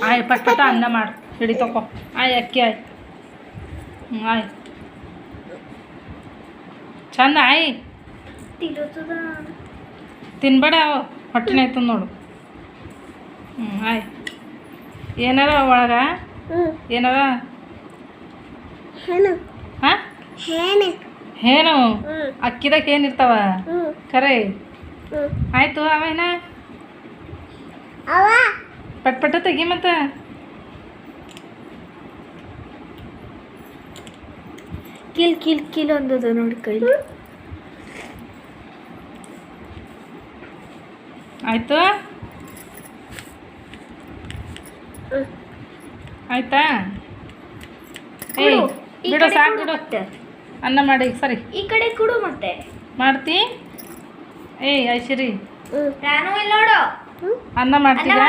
ಆಯ್ ಪಟ್ ಪಟ ಅನ್ನ ಮಾಡು ಹಿಡಿ ತಕೋ ಆಯ್ ಅಕ್ಕಿ ಆಯ್ ಆಯ್ ಚಂದ ಆಯ್ ತಿನ್ಬೇಡ ಹೊಟ್ಟೆನೇ ಆಯ್ತು ನೋಡು ಆಯ್ ಏನಾರ ಒಳಗ ಏನಾರ ಹಾಂ ಏನು ಅಕ್ಕಿದಾಗ ಏನಿರ್ತಾವ ಕರೆ ಆಯ್ತು ಅವೇನ ಪಟ್ ಪಟ ತೆಗಿ ಮತ್ತೆ ಕಿಲ್ ಒಂದದ ನೋಡಿ ಕೈಲಿ ಆಯ್ತು ಆಯ್ತಾ ಏಯ್ ಬಿಡು ಸಾಕು ಬಿಡು ಅನ್ನ ಮಾಡಿ ಸರಿ ಈ ಕಡೆ ಕೊಡು ಮತ್ತೆ ಮಾಡ್ತಿ ಏಯ್ ಐಶ್ವರಿ ನಾನು ಇಲ್ಲಿ ನೋಡು ಅನ್ನ ಮಾಡ್ತೀರಾ